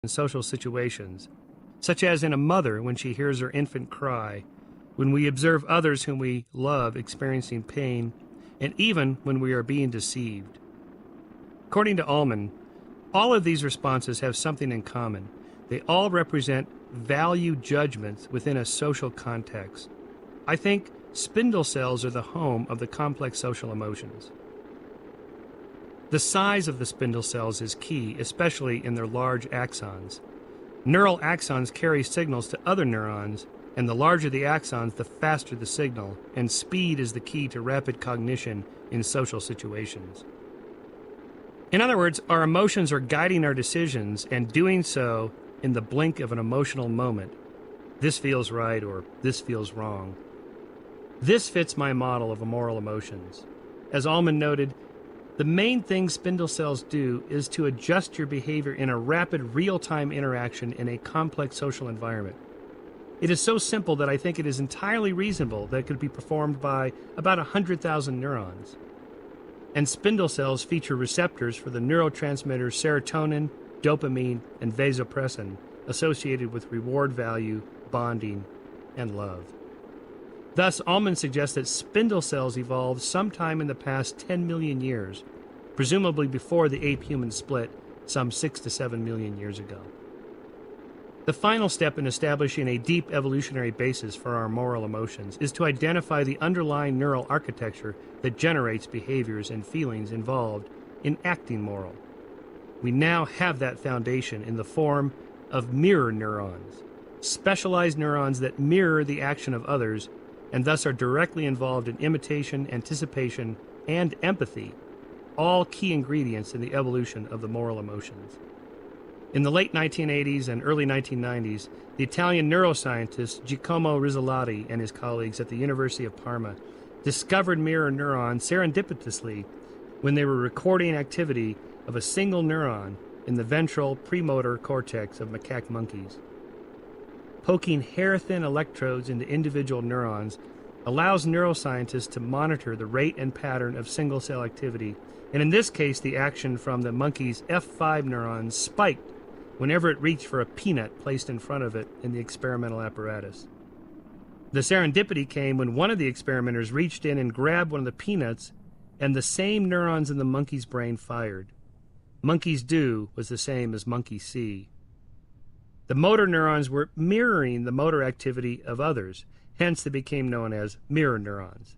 in social situations, such as in a mother when she hears her infant cry, when we observe others whom we love experiencing pain, and even when we are being deceived. According to Ullman, all of these responses have something in common. They all represent value judgments within a social context. I think spindle cells are the home of the complex social emotions. The size of the spindle cells is key, especially in their large axons. Neural axons carry signals to other neurons, and the larger the axons, the faster the signal, and speed is the key to rapid cognition in social situations. In other words, our emotions are guiding our decisions and doing so in the blink of an emotional moment. This feels right or this feels wrong. This fits my model of moral emotions. As Ullman noted, the main thing spindle cells do is to adjust your behavior in a rapid real-time interaction in a complex social environment. It is so simple that I think it is entirely reasonable that it could be performed by about 100,000 neurons. And spindle cells feature receptors for the neurotransmitters serotonin, dopamine, and vasopressin associated with reward value, bonding, and love. Thus, Ullman suggests that spindle cells evolved sometime in the past 10 million years, presumably before the ape-human split some 6 to 7 million years ago. The final step in establishing a deep evolutionary basis for our moral emotions is to identify the underlying neural architecture that generates behaviors and feelings involved in acting moral. We now have that foundation in the form of mirror neurons, specialized neurons that mirror the action of others and thus are directly involved in imitation, anticipation, and empathy, all key ingredients in the evolution of the moral emotions. In the late 1980s and early 1990s, the Italian neuroscientist Giacomo Rizzolatti and his colleagues at the University of Parma discovered mirror neurons serendipitously when they were recording activity of a single neuron in the ventral premotor cortex of macaque monkeys. Poking hair-thin electrodes into individual neurons allows neuroscientists to monitor the rate and pattern of single-cell activity, and in this case, the action from the monkey's F5 neurons spiked whenever it reached for a peanut placed in front of it in the experimental apparatus. The serendipity came when one of the experimenters reached in and grabbed one of the peanuts, and the same neurons in the monkey's brain fired. Monkey's do was the same as monkey see. The motor neurons were mirroring the motor activity of others, hence they became known as mirror neurons.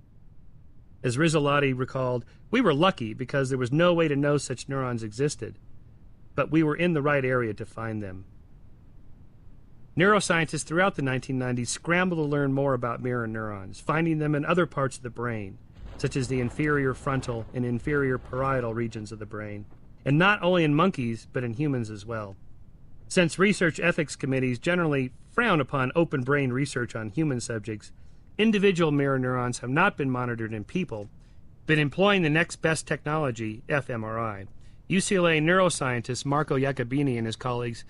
As Rizzolatti recalled, we were lucky because there was no way to know such neurons existed, but we were in the right area to find them. Neuroscientists throughout the 1990s scrambled to learn more about mirror neurons, finding them in other parts of the brain, such as the inferior frontal and inferior parietal regions of the brain, and not only in monkeys, but in humans as well. Since research ethics committees generally frown upon open brain research on human subjects, individual mirror neurons have not been monitored in people, but employing the next best technology, fMRI. UCLA neuroscientist Marco Iacobini and his colleagues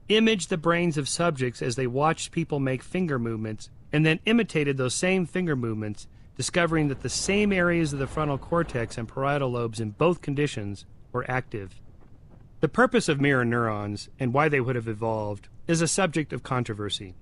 imaged the brains of subjects as they watched people make finger movements and then imitated those same finger movements, discovering that the same areas of the frontal cortex and parietal lobes in both conditions were active. The purpose of mirror neurons and why they would have evolved is a subject of controversy.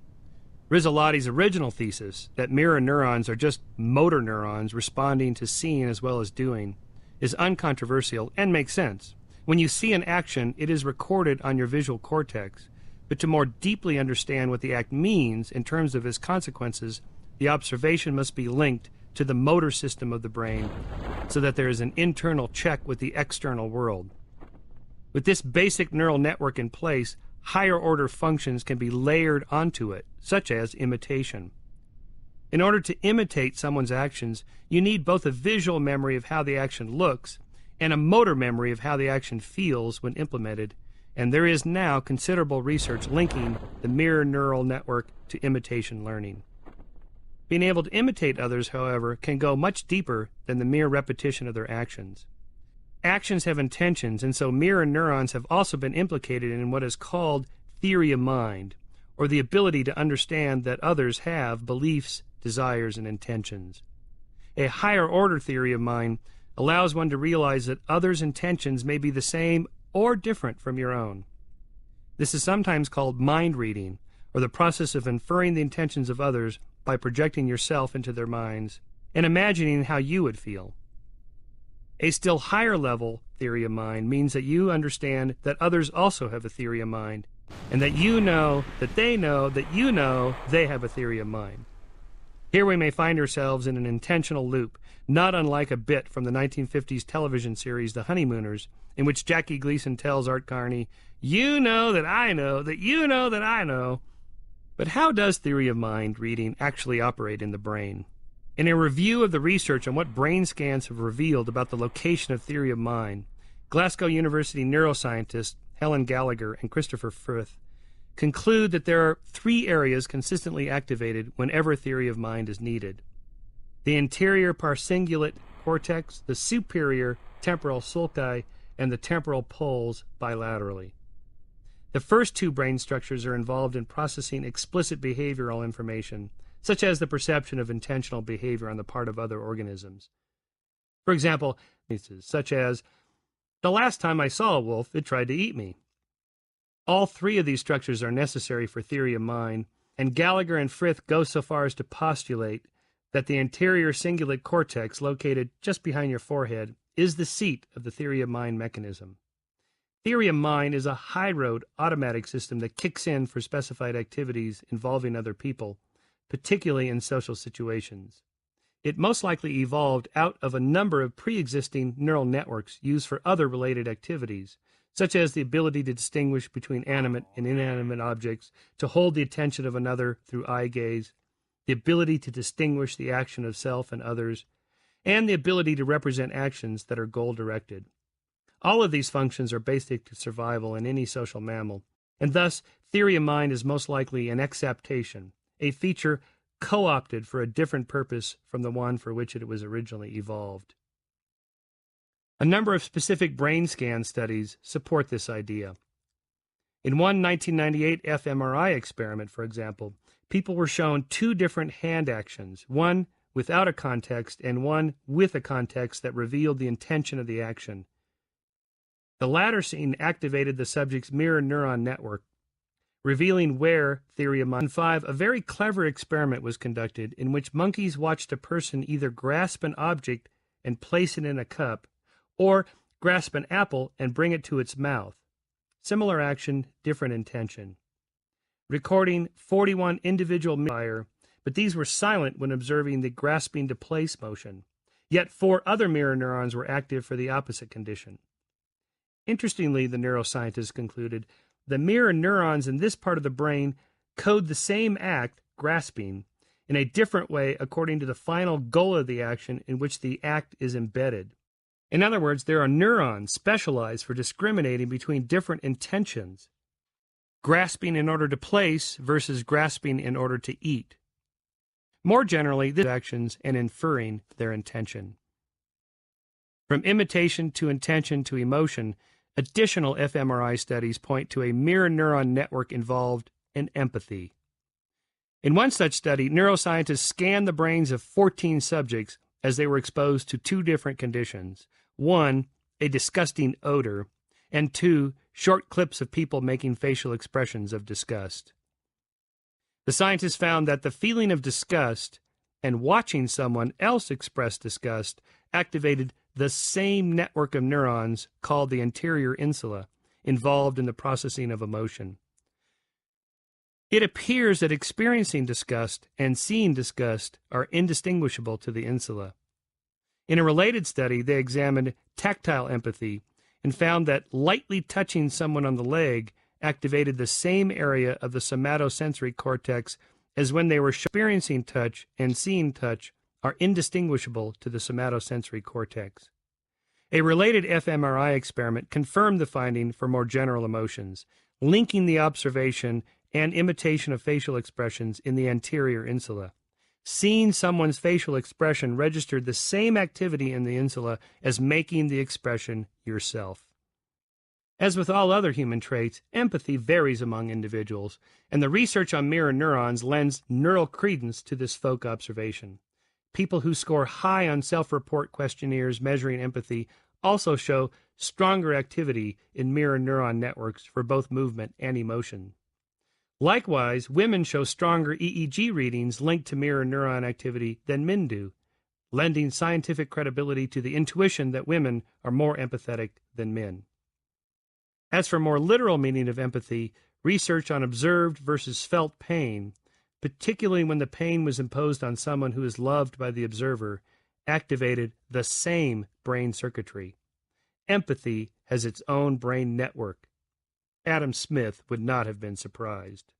Rizzolatti's original thesis, that mirror neurons are just motor neurons responding to seeing as well as doing, is uncontroversial and makes sense. When you see an action, it is recorded on your visual cortex, but to more deeply understand what the act means in terms of its consequences, the observation must be linked to the motor system of the brain so that there is an internal check with the external world. With this basic neural network in place, higher-order functions can be layered onto it, such as imitation. In order to imitate someone's actions, you need both a visual memory of how the action looks and a motor memory of how the action feels when implemented, and there is now considerable research linking the mirror neural network to imitation learning. Being able to imitate others, however, can go much deeper than the mere repetition of their actions. Actions have intentions, and so mirror neurons have also been implicated in what is called theory of mind, or the ability to understand that others have beliefs, desires, and intentions. A higher-order theory of mind allows one to realize that others' intentions may be the same or different from your own. This is sometimes called mind reading, or the process of inferring the intentions of others by projecting yourself into their minds and imagining how you would feel. A still higher level theory of mind means that you understand that others also have a theory of mind, and that you know that they know that you know they have a theory of mind. Here we may find ourselves in an intentional loop, not unlike a bit from the 1950s television series The Honeymooners, in which Jackie Gleason tells Art Carney, "You know that I know that you know that I know." But how does theory of mind reading actually operate in the brain? In a review of the research on what brain scans have revealed about the location of theory of mind, Glasgow University neuroscientists Helen Gallagher and Christopher Frith conclude that there are 3 areas consistently activated whenever theory of mind is needed: the anterior parcingulate cortex, the superior temporal sulci, and the temporal poles bilaterally. The first 2 brain structures are involved in processing explicit behavioral information, such as the perception of intentional behavior on the part of other organisms. For example, such as, "The last time I saw a wolf, it tried to eat me." All 3 of these structures are necessary for theory of mind, and Gallagher and Frith go so far as to postulate that the anterior cingulate cortex, located just behind your forehead, is the seat of the theory of mind mechanism. Theory of mind is a high-road automatic system that kicks in for specified activities involving other people, particularly in social situations. It most likely evolved out of a number of pre-existing neural networks used for other related activities, such as the ability to distinguish between animate and inanimate objects, to hold the attention of another through eye gaze, the ability to distinguish the action of self and others, and the ability to represent actions that are goal-directed. All of these functions are basic to survival in any social mammal, and thus theory of mind is most likely an exaptation, a feature co-opted for a different purpose from the one for which it was originally evolved. A number of specific brain scan studies support this idea. In one 1998 fMRI experiment, for example, people were shown 2 different hand actions, one without a context and one with a context that revealed the intention of the action. The latter scene activated the subject's mirror neuron network, revealing where theory of mind. In 5, a very clever experiment was conducted in which monkeys watched a person either grasp an object and place it in a cup, or grasp an apple and bring it to its mouth. Similar action, different intention. Recording 41 individual mirror, but these were silent when observing the grasping to place motion. Yet 4 other mirror neurons were active for the opposite condition. Interestingly, the neuroscientists concluded, the mirror neurons in this part of the brain code the same act, grasping, in a different way according to the final goal of the action in which the act is embedded. In other words, there are neurons specialized for discriminating between different intentions, grasping in order to place versus grasping in order to eat. More generally, these actions and inferring their intention. From imitation to intention to emotion, additional fMRI studies point to a mirror neuron network involved in empathy. In one such study, neuroscientists scanned the brains of 14 subjects as they were exposed to 2 different conditions. 1, a disgusting odor, and 2, short clips of people making facial expressions of disgust. The scientists found that the feeling of disgust and watching someone else express disgust activated the same network of neurons called the anterior insula, involved in the processing of emotion. It appears that experiencing disgust and seeing disgust are indistinguishable to the insula. In a related study, they examined tactile empathy and found that lightly touching someone on the leg activated the same area of the somatosensory cortex as when they were experiencing touch and seeing touch are indistinguishable to the somatosensory cortex. A related fMRI experiment confirmed the finding for more general emotions, linking the observation and imitation of facial expressions in the anterior insula. Seeing someone's facial expression registered the same activity in the insula as making the expression yourself. As with all other human traits, empathy varies among individuals, and the research on mirror neurons lends neural credence to this folk observation. People who score high on self-report questionnaires measuring empathy also show stronger activity in mirror neuron networks for both movement and emotion. Likewise, women show stronger EEG readings linked to mirror neuron activity than men do, lending scientific credibility to the intuition that women are more empathetic than men. As for more literal meaning of empathy, research on observed versus felt pain, particularly when the pain was imposed on someone who is loved by the observer, activated the same brain circuitry. Empathy has its own brain network. Adam Smith would not have been surprised.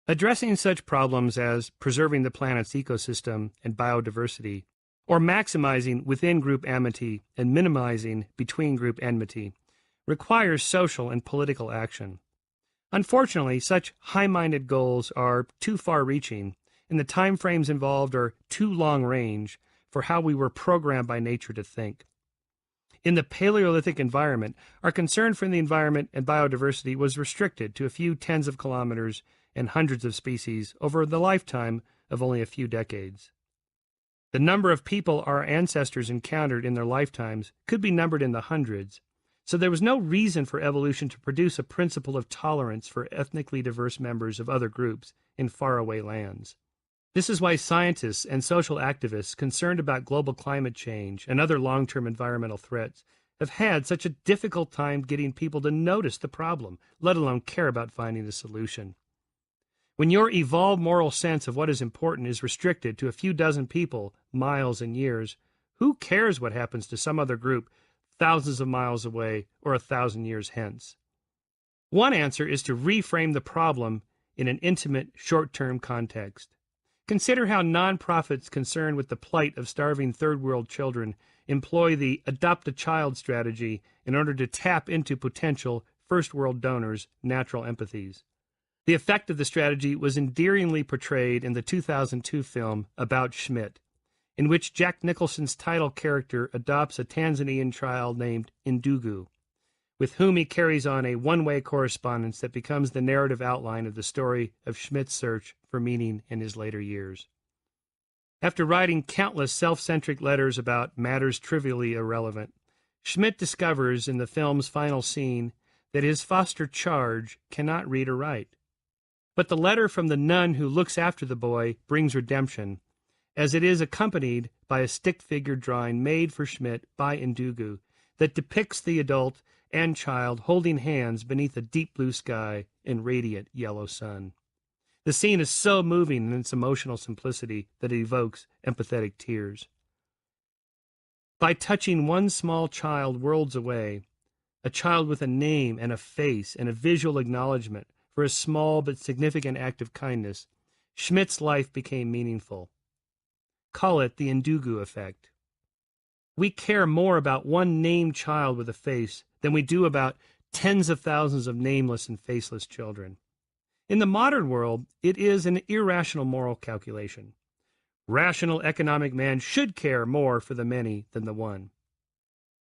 Addressing such problems as preserving the planet's ecosystem and biodiversity, or maximizing within-group amity and minimizing between-group enmity, requires social and political action. Unfortunately, such high-minded goals are too far-reaching, and the time frames involved are too long-range for how we were programmed by nature to think. In the Paleolithic environment, our concern for the environment and biodiversity was restricted to a few tens of kilometers and hundreds of species over the lifetime of only a few decades. The number of people our ancestors encountered in their lifetimes could be numbered in the hundreds, so there was no reason for evolution to produce a principle of tolerance for ethnically diverse members of other groups in faraway lands. This is why scientists and social activists concerned about global climate change and other long-term environmental threats have had such a difficult time getting people to notice the problem, let alone care about finding a solution. When your evolved moral sense of what is important is restricted to a few dozen people, miles and years, who cares what happens to some other group thousands of miles away or 1,000 years hence? One answer is to reframe the problem in an intimate, short-term context. Consider how nonprofits concerned with the plight of starving third-world children employ the adopt-a-child strategy in order to tap into potential first-world donors' natural empathies. The effect of the strategy was endearingly portrayed in the 2002 film About Schmidt, in which Jack Nicholson's title character adopts a Tanzanian child named Indugu, with whom he carries on a one-way correspondence that becomes the narrative outline of the story of Schmidt's search for meaning in his later years. After writing countless self-centric letters about matters trivially irrelevant, Schmidt discovers in the film's final scene that his foster charge cannot read or write. But the letter from the nun who looks after the boy brings redemption, as it is accompanied by a stick-figure drawing made for Schmidt by Indugu that depicts the adult and child holding hands beneath a deep blue sky and radiant yellow sun. The scene is so moving in its emotional simplicity that it evokes empathetic tears. By touching one small child worlds away, a child with a name and a face and a visual acknowledgement for a small but significant act of kindness, Schmidt's life became meaningful. Call it the Indugu effect. We care more about one named child with a face than we do about tens of thousands of nameless and faceless children. In the modern world, it is an irrational moral calculation. Rational economic man should care more for the many than the one.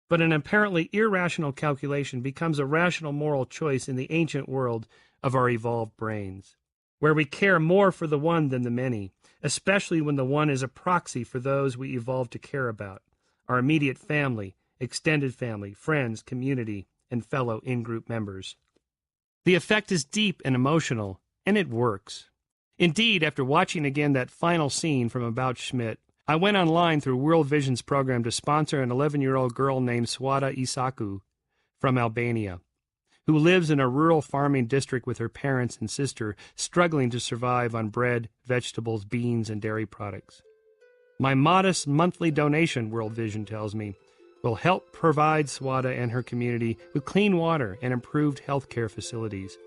But an apparently irrational calculation becomes a rational moral choice in the ancient world of our evolved brains, where we care more for the one than the many, especially when the one is a proxy for those we evolved to care about, our immediate family, extended family, friends, community, and fellow in-group members. The effect is deep and emotional, and it works. Indeed, after watching again that final scene from About Schmidt, I went online through World Vision's program to sponsor an 11-year-old girl named Swada Isaku from Albania, who lives in a rural farming district with her parents and sister, struggling to survive on bread, vegetables, beans, and dairy products. My modest monthly donation, World Vision tells me, will help provide Swada and her community with clean water and improved health care facilities.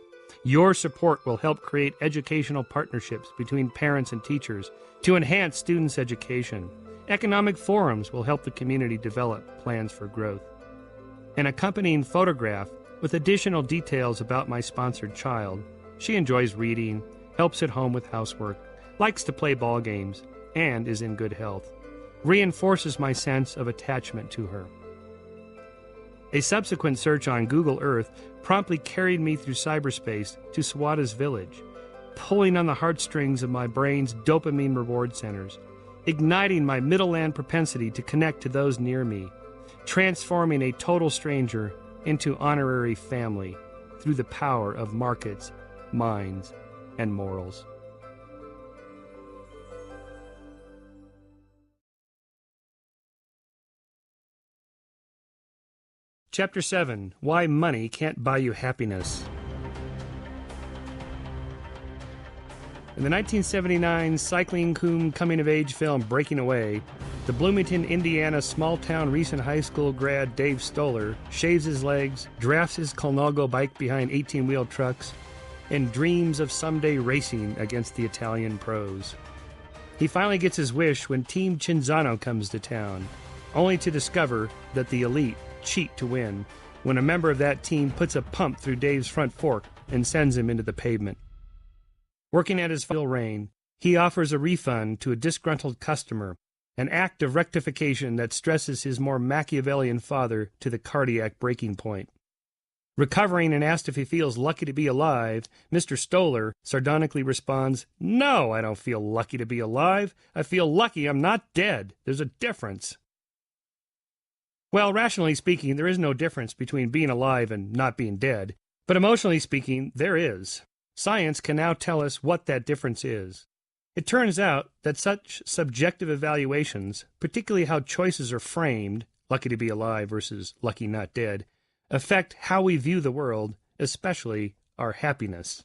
Your support will help create educational partnerships between parents and teachers to enhance students' education. Economic forums will help the community develop plans for growth. An accompanying photograph with additional details about my sponsored child. She enjoys reading, helps at home with housework, likes to play ball games, and is in good health. Reinforces my sense of attachment to her. A subsequent search on Google Earth promptly carried me through cyberspace to Swada's village, pulling on the heartstrings of my brain's dopamine reward centers, igniting my middle land propensity to connect to those near me, transforming a total stranger into honorary family through the power of markets, minds, and morals. Chapter 7. Why Money Can't Buy You Happiness. In the 1979 Cycling Coom coming-of-age film Breaking Away, the Bloomington, Indiana small-town recent high school grad Dave Stoller shaves his legs, drafts his Colnago bike behind 18-wheel trucks, and dreams of someday racing against the Italian pros. He finally gets his wish when Team Cinzano comes to town, only to discover that the elite cheat to win when a member of that team puts a pump through Dave's front fork and sends him into the pavement. Working at his fuel rain, he offers a refund to a disgruntled customer, an act of rectification that stresses his more Machiavellian father to the cardiac breaking point. Recovering and asked if he feels lucky to be alive, Mr. Stoller sardonically responds, "No, I don't feel lucky to be alive. I feel lucky I'm not dead. There's a difference." Well, rationally speaking, there is no difference between being alive and not being dead, but emotionally speaking, there is. Science can now tell us what that difference is. It turns out that such subjective evaluations, particularly how choices are framed, lucky to be alive versus lucky not dead, affect how we view the world, especially our happiness.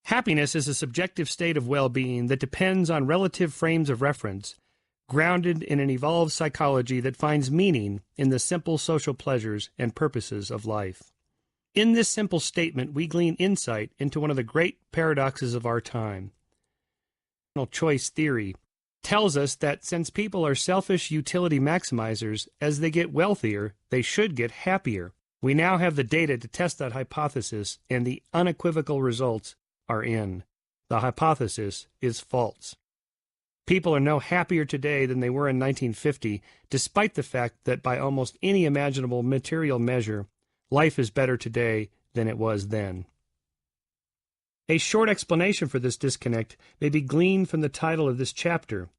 Happiness is a subjective state of well-being that depends on relative frames of reference, grounded in an evolved psychology that finds meaning in the simple social pleasures and purposes of life. In this simple statement, we glean insight into one of the great paradoxes of our time. Choice theory tells us that since people are selfish utility maximizers, as they get wealthier, they should get happier. We now have the data to test that hypothesis, and the unequivocal results are in. The hypothesis is false. People are no happier today than they were in 1950, despite the fact that by almost any imaginable material measure, life is better today than it was then. A short explanation for this disconnect may be gleaned from the title of this chapter,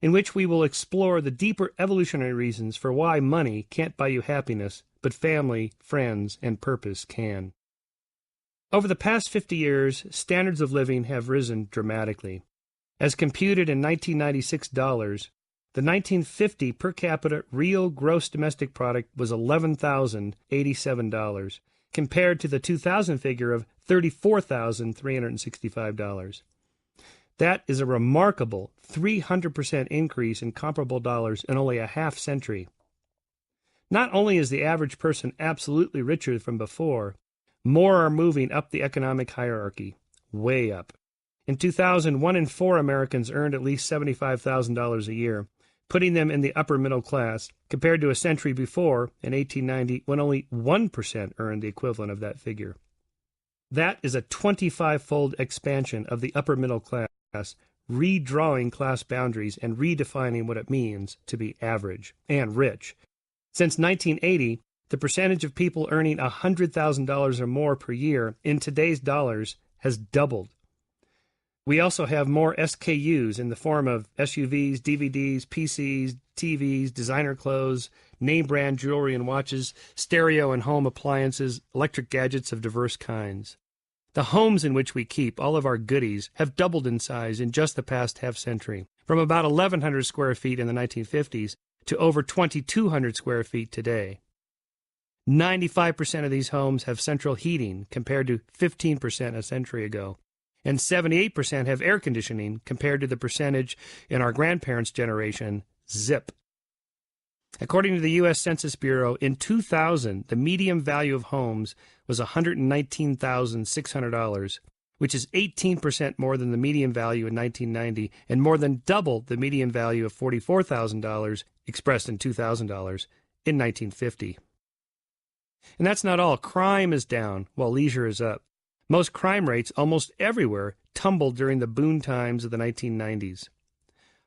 in which we will explore the deeper evolutionary reasons for why money can't buy you happiness, but family, friends, and purpose can. Over the past 50 years, standards of living have risen dramatically. As computed in 1996 dollars, the 1950 per capita real gross domestic product was $11,087, compared to the 2000 figure of $34,365. That is a remarkable 300% increase in comparable dollars in only a half century. Not only is the average person absolutely richer from before, more are moving up the economic hierarchy, way up. In 2000, 1 in 4 Americans earned at least $75,000 a year, putting them in the upper middle class, compared to a century before, in 1890, when only 1% earned the equivalent of that figure. That is a 25-fold expansion of the upper middle class, redrawing class boundaries and redefining what it means to be average and rich. Since 1980, the percentage of people earning $100,000 or more per year in today's dollars has doubled. We also have more SKUs in the form of SUVs, DVDs, PCs, TVs, designer clothes, name-brand jewelry and watches, stereo and home appliances, electric gadgets of diverse kinds. The homes in which we keep all of our goodies have doubled in size in just the past half-century, from about 1,100 square feet in the 1950s to over 2,200 square feet today. 95% of these homes have central heating, compared to 15% a century ago. And 78% have air conditioning, compared to the percentage in our grandparents' generation, zip. According to the U.S. Census Bureau, in 2000, the median value of homes was $119,600, which is 18% more than the median value in 1990 and more than double the median value of $44,000, expressed in $2,000, in 1950. And that's not all. Crime is down, while leisure is up. Most crime rates almost everywhere tumbled during the boom times of the 1990s.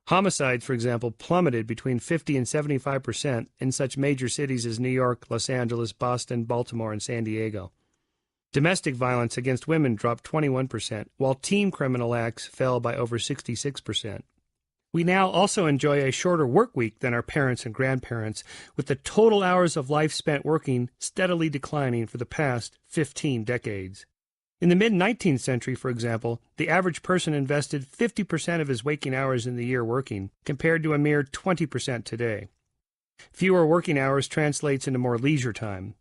Homicides, for example, plummeted between 50 and 75% in such major cities as New York, Los Angeles, Boston, Baltimore, and San Diego. Domestic violence against women dropped 21%, while teen criminal acts fell by over 66%. We now also enjoy a shorter work week than our parents and grandparents, with the total hours of life spent working steadily declining for the past 15 decades. In the mid-19th century, for example, the average person invested 50% of his waking hours in the year working, compared to a mere 20% today. Fewer working hours translates into more leisure time.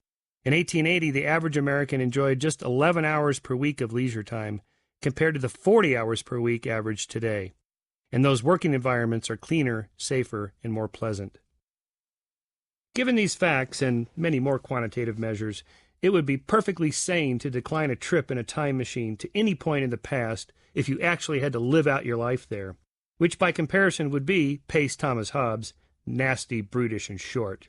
In 1880, the average American enjoyed just 11 hours per week of leisure time, compared to the 40 hours per week average today. And those working environments are cleaner, safer, and more pleasant. Given these facts and many more quantitative measures, it would be perfectly sane to decline a trip in a time machine to any point in the past if you actually had to live out your life there, which by comparison would be, pace Thomas Hobbes, nasty, brutish, and short.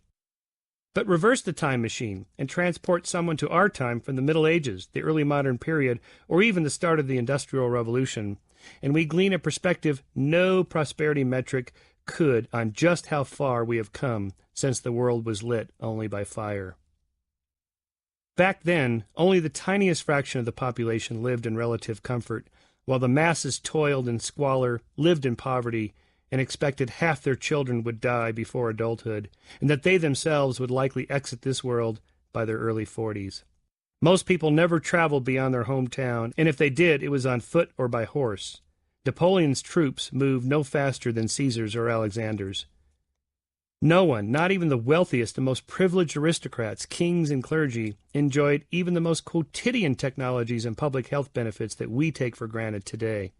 But reverse the time machine and transport someone to our time from the Middle Ages, the early modern period, or even the start of the Industrial Revolution, and we glean a perspective no prosperity metric could on just how far we have come since the world was lit only by fire. Back then, only the tiniest fraction of the population lived in relative comfort, while the masses toiled in squalor, lived in poverty, and expected half their children would die before adulthood, and that they themselves would likely exit this world by their early 40s. Most people never traveled beyond their hometown, and if they did, it was on foot or by horse. Napoleon's troops moved no faster than Caesar's or Alexander's. No one, not even the wealthiest and most privileged aristocrats, kings and clergy, enjoyed even the most quotidian technologies and public health benefits that we take for granted today.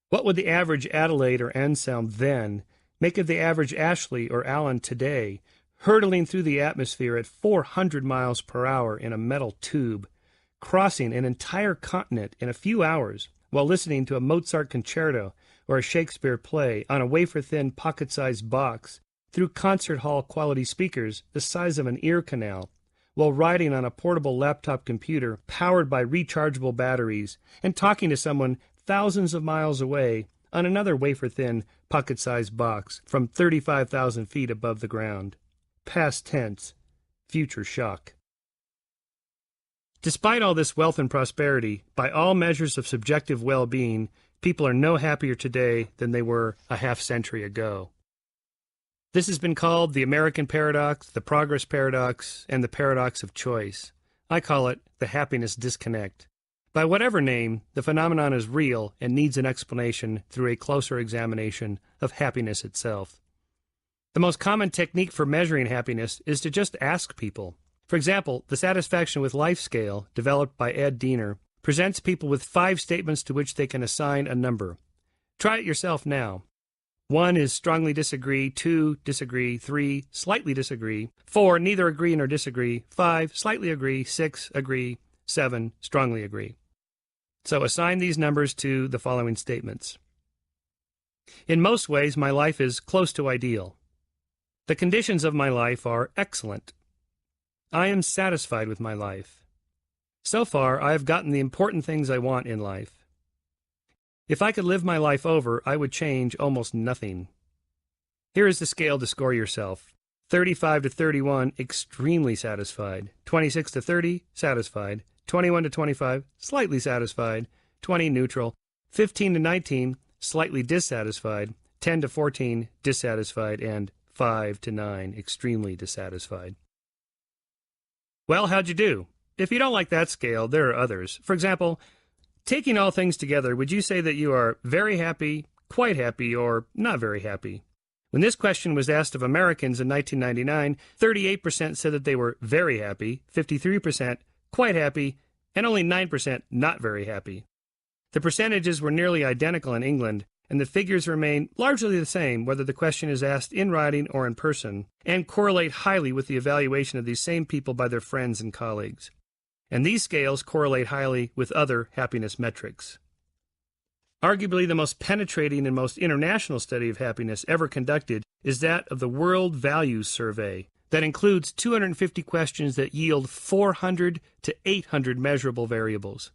What would the average Adelaide or Anselm then make of the average Ashley or Allen today, hurtling through the atmosphere at 400 miles per hour in a metal tube, crossing an entire continent in a few hours while listening to a Mozart concerto or a Shakespeare play on a wafer-thin pocket-sized box through concert hall quality speakers the size of an ear canal, while riding on a portable laptop computer powered by rechargeable batteries and talking to someone thousands of miles away on another wafer-thin pocket-sized box from 35,000 feet above the ground. Past tense, future shock. Despite all this wealth and prosperity, by all measures of subjective well-being, people are no happier today than they were a half-century ago. This has been called the American paradox, the progress paradox, and the paradox of choice. I call it the happiness disconnect. By whatever name, the phenomenon is real and needs an explanation through a closer examination of happiness itself. The most common technique for measuring happiness is to just ask people. For example, the Satisfaction with Life scale, developed by Ed Diener, presents people with 5 statements to which they can assign a number. Try it yourself now. 1 is strongly disagree, 2, disagree, 3, slightly disagree, 4, neither agree nor disagree, 5, slightly agree, 6, agree, 7, strongly agree. So assign these numbers to the following statements. In most ways, my life is close to ideal. The conditions of my life are excellent. I am satisfied with my life. So far, I have gotten the important things I want in life. If I could live my life over, I would change almost nothing. Here is the scale to score yourself. 35 to 31, extremely satisfied. 26 to 30, satisfied. 21 to 25, slightly satisfied. 20, neutral. 15 to 19, slightly dissatisfied. 10 to 14, dissatisfied. And 5 to 9, extremely dissatisfied. Well, how'd you do? If you don't like that scale, there are others. For example, taking all things together, would you say that you are very happy, quite happy, or not very happy? When this question was asked of Americans in 1999, 38% said that they were very happy, 53% quite happy, and only 9% not very happy. The percentages were nearly identical in England, and the figures remain largely the same whether the question is asked in writing or in person, and correlate highly with the evaluation of these same people by their friends and colleagues. And these scales correlate highly with other happiness metrics. Arguably the most penetrating and most international study of happiness ever conducted is that of the World Values Survey, that includes 250 questions that yield 400 to 800 measurable variables.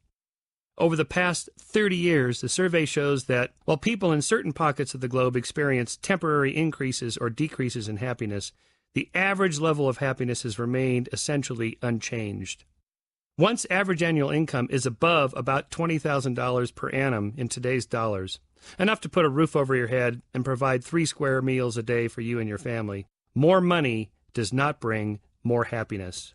Over the past 30 years, the survey shows that while people in certain pockets of the globe experience temporary increases or decreases in happiness, the average level of happiness has remained essentially unchanged. Once average annual income is above about $20,000 per annum in today's dollars, enough to put a roof over your head and provide 3 square meals a day for you and your family. More money does not bring more happiness.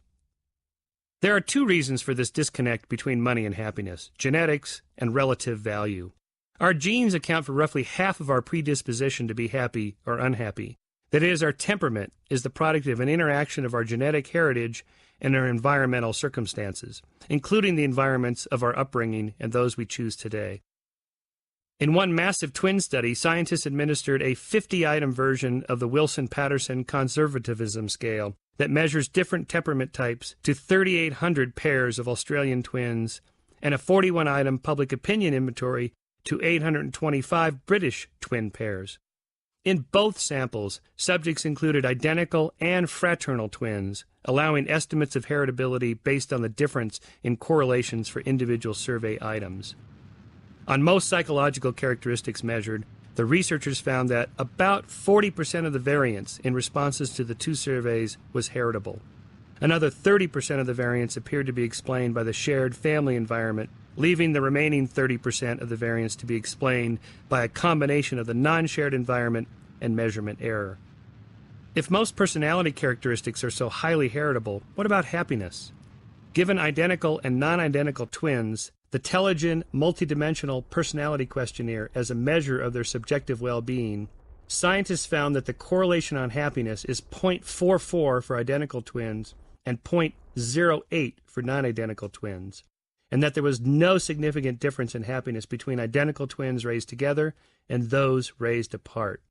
There are 2 reasons for this disconnect between money and happiness: genetics and relative value. Our genes account for roughly half of our predisposition to be happy or unhappy. That is, our temperament is the product of an interaction of our genetic heritage and our environmental circumstances, including the environments of our upbringing and those we choose today. In one massive twin study, scientists administered a 50-item version of the Wilson-Patterson conservatism scale that measures different temperament types to 3,800 pairs of Australian twins, and a 41-item public opinion inventory to 825 British twin pairs. In both samples, subjects included identical and fraternal twins, allowing estimates of heritability based on the difference in correlations for individual survey items. On most psychological characteristics measured, the researchers found that about 40% of the variance in responses to the 2 surveys was heritable. Another 30% of the variance appeared to be explained by the shared family environment, leaving the remaining 30% of the variance to be explained by a combination of the non-shared environment and measurement error. If most personality characteristics are so highly heritable, what about happiness? Given identical and non-identical twins the Telegen Multidimensional Personality Questionnaire as a measure of their subjective well-being, scientists found that the correlation on happiness is 0.44 for identical twins and 0.08 for non-identical twins, and that there was no significant difference in happiness between identical twins raised together and those raised apart.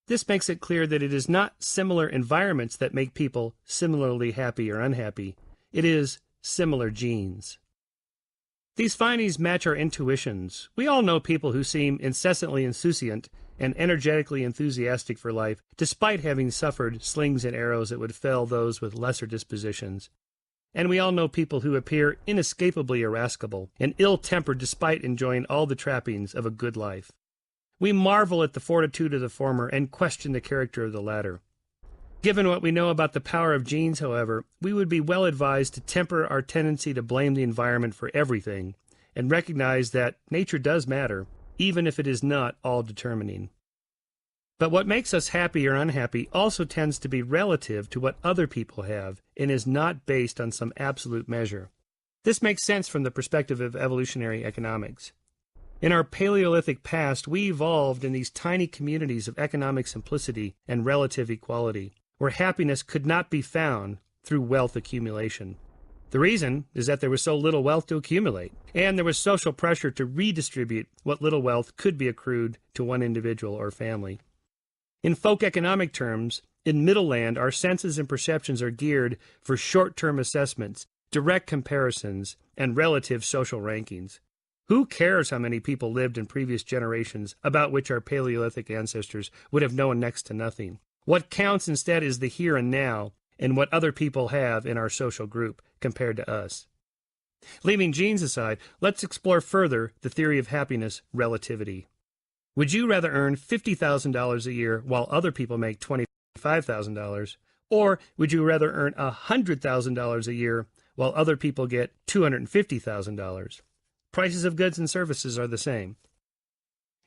This makes it clear that it is not similar environments that make people similarly happy or unhappy. It is similar genes. These findings match our intuitions. We all know people who seem incessantly insouciant and energetically enthusiastic for life, despite having suffered slings and arrows that would fell those with lesser dispositions. And we all know people who appear inescapably irascible and ill-tempered despite enjoying all the trappings of a good life. We marvel at the fortitude of the former and question the character of the latter. Given what we know about the power of genes, however, we would be well advised to temper our tendency to blame the environment for everything and recognize that nature does matter, even if it is not all-determining. But what makes us happy or unhappy also tends to be relative to what other people have and is not based on some absolute measure. This makes sense from the perspective of evolutionary economics. In our Paleolithic past, we evolved in these tiny communities of economic simplicity and relative equality, where happiness could not be found through wealth accumulation. The reason is that there was so little wealth to accumulate, and there was social pressure to redistribute what little wealth could be accrued to one individual or family. In folk economic terms, in Middle Land, our senses and perceptions are geared for short-term assessments, direct comparisons, and relative social rankings. Who cares how many people lived in previous generations about which our Paleolithic ancestors would have known next to nothing? What counts instead is the here and now and what other people have in our social group compared to us. Leaving genes aside, let's explore further the theory of happiness relativity. Would you rather earn $50,000 a year while other people make $25,000, or would you rather earn $100,000 a year while other people get $250,000? Prices of goods and services are the same.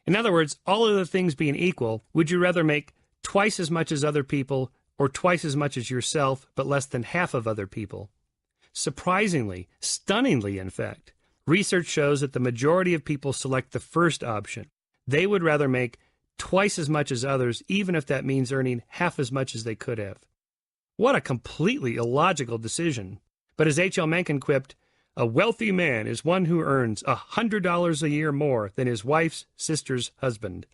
In other words, all other things being equal, would you rather make twice as much as other people or twice as much as yourself but less than half of other people? Surprisingly, stunningly in fact, research shows that the majority of people select the first option. They would rather make twice as much as others, even if that means earning half as much as they could have. What a completely illogical decision. But as H.L. Mencken quipped, a wealthy man is one who earns $100 a year more than his wife's sister's husband.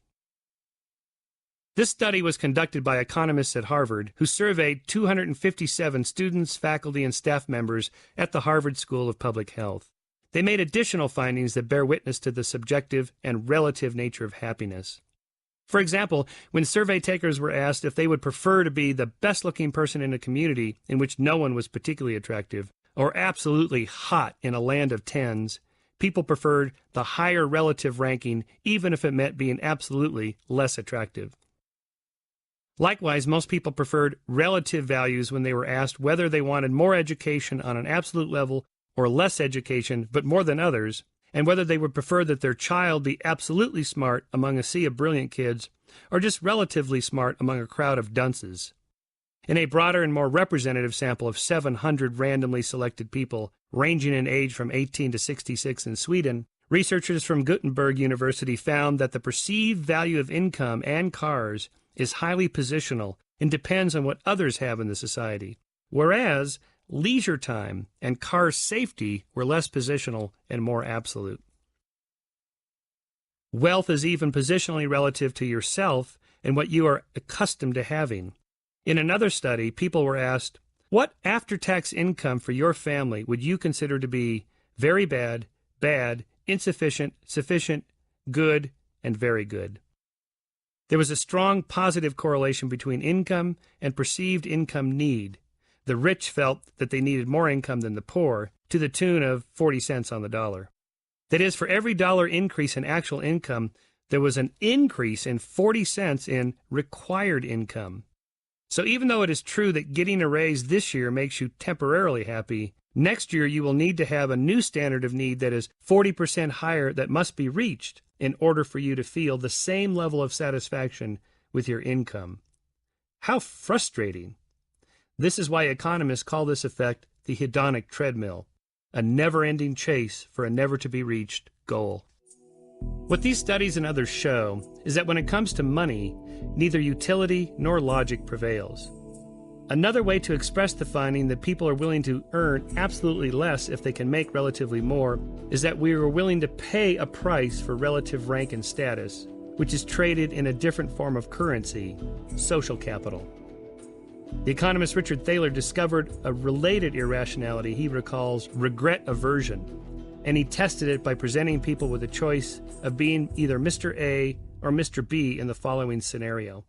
This study was conducted by economists at Harvard who surveyed 257 students, faculty, and staff members at the Harvard School of Public Health. They made additional findings that bear witness to the subjective and relative nature of happiness. For example, when survey takers were asked if they would prefer to be the best-looking person in a community in which no one was particularly attractive, or absolutely hot in a land of tens, people preferred the higher relative ranking even if it meant being absolutely less attractive. Likewise, most people preferred relative values when they were asked whether they wanted more education on an absolute level or less education, but more than others, and whether they would prefer that their child be absolutely smart among a sea of brilliant kids or just relatively smart among a crowd of dunces. In a broader and more representative sample of 700 randomly selected people ranging in age from 18 to 66 in Sweden, researchers from Gutenberg University found that the perceived value of income and cars is highly positional and depends on what others have in the society, whereas leisure time and car safety were less positional and more absolute. Wealth is even positionally relative to yourself and what you are accustomed to having. In another study, people were asked, what after-tax income for your family would you consider to be very bad, bad, insufficient, sufficient, good, and very good? There was a strong positive correlation between income and perceived income need. The rich felt that they needed more income than the poor, to the tune of 40 cents on the dollar. That is, for every dollar increase in actual income, there was an increase in 40 cents in required income. So even though it is true that getting a raise this year makes you temporarily happy, next year you will need to have a new standard of need that is 40% higher that must be reached in order for you to feel the same level of satisfaction with your income. How frustrating! This is why economists call this effect the hedonic treadmill, a never-ending chase for a never-to-be-reached goal. What these studies and others show is that when it comes to money, neither utility nor logic prevails. Another way to express the finding that people are willing to earn absolutely less if they can make relatively more is that we are willing to pay a price for relative rank and status, which is traded in a different form of currency, social capital. The economist Richard Thaler discovered a related irrationality he recalls regret aversion, and he tested it by presenting people with a choice of being either Mr. A or Mr. B in the following scenario.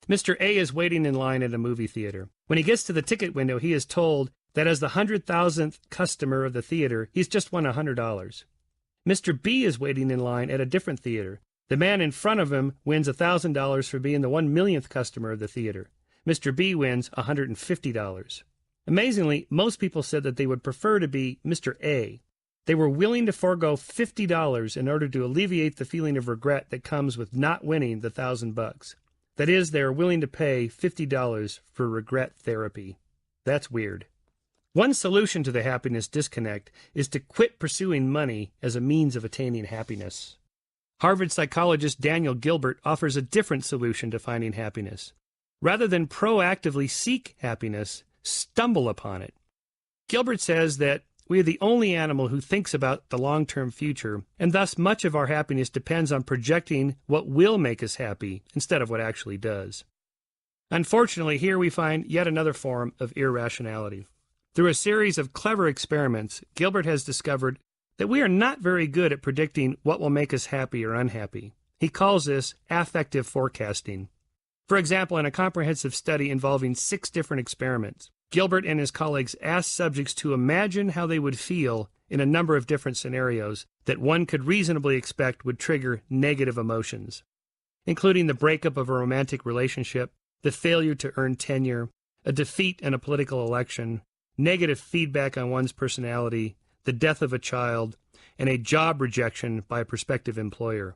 Mr. A is waiting in line at a movie theater. When he gets to the ticket window, he is told that as the 100,000th customer of the theater, he's just won $100. Mr. B is waiting in line at a different theater. The man in front of him wins $1,000 for being the 1,000,000th customer of the theater. Mr. B wins $150. Amazingly, most people said that they would prefer to be Mr. A. They were willing to forego $50 in order to alleviate the feeling of regret that comes with not winning the $1,000. That is, they are willing to pay $50 for regret therapy. That's weird. One solution to the happiness disconnect is to quit pursuing money as a means of attaining happiness. Harvard psychologist Daniel Gilbert offers a different solution to finding happiness. Rather than proactively seek happiness, stumble upon it. Gilbert says that we are the only animal who thinks about the long-term future, and thus much of our happiness depends on projecting what will make us happy instead of what actually does. Unfortunately, here we find yet another form of irrationality. Through a series of clever experiments, Gilbert has discovered that we are not very good at predicting what will make us happy or unhappy. He calls this affective forecasting. For example, in a comprehensive study involving 6 different experiments, Gilbert and his colleagues asked subjects to imagine how they would feel in a number of different scenarios that one could reasonably expect would trigger negative emotions, including the breakup of a romantic relationship, the failure to earn tenure, a defeat in a political election, negative feedback on one's personality, the death of a child, and a job rejection by a prospective employer.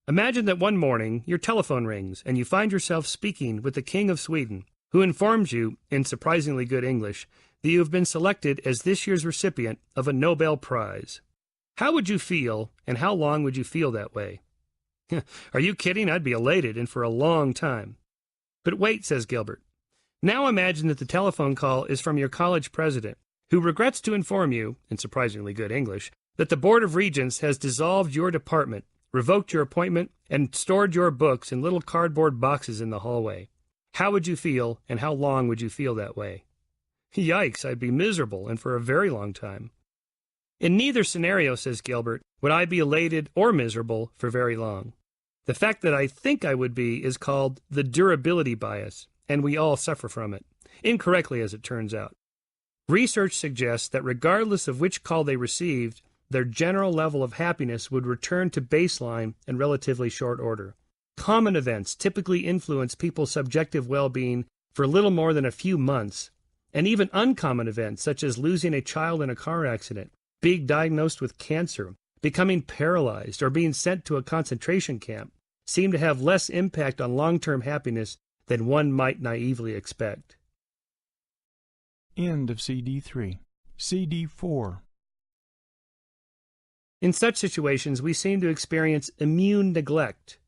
Imagine that one morning your telephone rings and you find yourself speaking with the King of Sweden, who informs you, in surprisingly good English, that you have been selected as this year's recipient of a Nobel Prize. How would you feel, and how long would you feel that way? Are you kidding? I'd be elated, and for a long time. But wait, says Gilbert. Now imagine that the telephone call is from your college president, who regrets to inform you, in surprisingly good English, that the Board of Regents has dissolved your department, revoked your appointment, and stored your books in little cardboard boxes in the hallway. How would you feel, and how long would you feel that way? Yikes, I'd be miserable, and for a very long time. In neither scenario, says Gilbert, would I be elated or miserable for very long. The fact that I think I would be is called the durability bias, and we all suffer from it, incorrectly as it turns out. Research suggests that regardless of which call they received, their general level of happiness would return to baseline in relatively short order. Common events typically influence people's subjective well-being for little more than a few months, and even uncommon events, such as losing a child in a car accident, being diagnosed with cancer, becoming paralyzed, or being sent to a concentration camp seem to have less impact on long-term happiness than one might naively expect. End of CD 3. CD 4. In such situations, we seem to experience immune neglect,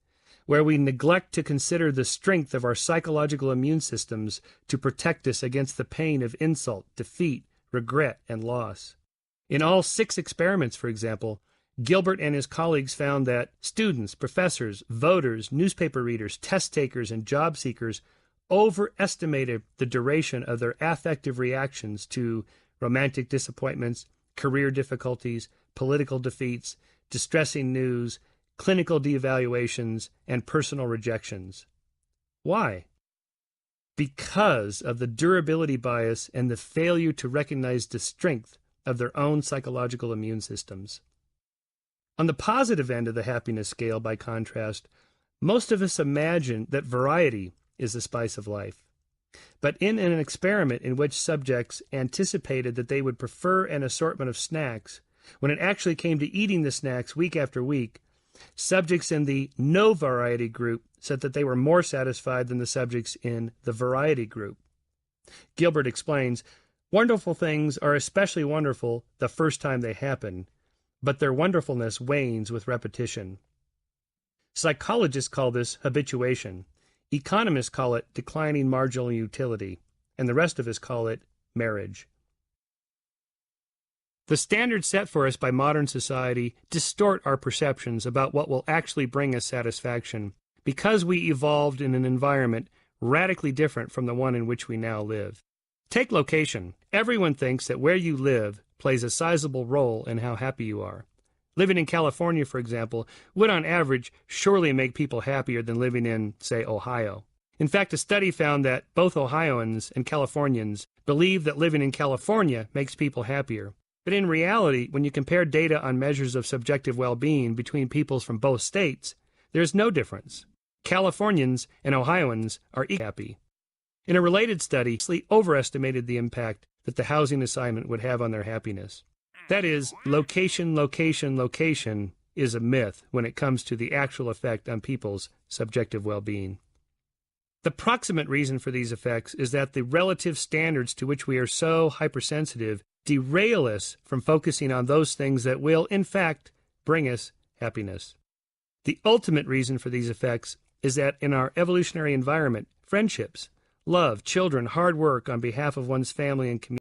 where we neglect to consider the strength of our psychological immune systems to protect us against the pain of insult, defeat, regret, and loss. In all 6 experiments, for example, Gilbert and his colleagues found that students, professors, voters, newspaper readers, test takers, and job seekers overestimated the duration of their affective reactions to romantic disappointments, career difficulties, political defeats, distressing news, clinical devaluations, and personal rejections. Why? Because of the durability bias and the failure to recognize the strength of their own psychological immune systems. On the positive end of the happiness scale, by contrast, most of us imagine that variety is the spice of life. But in an experiment in which subjects anticipated that they would prefer an assortment of snacks, when it actually came to eating the snacks week after week, subjects in the no variety group said that they were more satisfied than the subjects in the variety group. Gilbert explains, "Wonderful things are especially wonderful the first time they happen, but their wonderfulness wanes with repetition." Psychologists call this habituation. Economists call it declining marginal utility, and the rest of us call it marriage. The standards set for us by modern society distort our perceptions about what will actually bring us satisfaction, because we evolved in an environment radically different from the one in which we now live. Take location. Everyone thinks that where you live plays a sizable role in how happy you are. Living in California, for example, would on average surely make people happier than living in, say, Ohio. In fact, a study found that both Ohioans and Californians believe that living in California makes people happier. But in reality, when you compare data on measures of subjective well-being between peoples from both states, there is no difference. Californians and Ohioans are equally happy. In a related study, they overestimated the impact that the housing assignment would have on their happiness. That is, location, location, location is a myth when it comes to the actual effect on people's subjective well-being. The proximate reason for these effects is that the relative standards to which we are so hypersensitive derail us from focusing on those things that will, in fact, bring us happiness. The ultimate reason for these effects is that in our evolutionary environment, friendships, love, children, hard work on behalf of one's family and community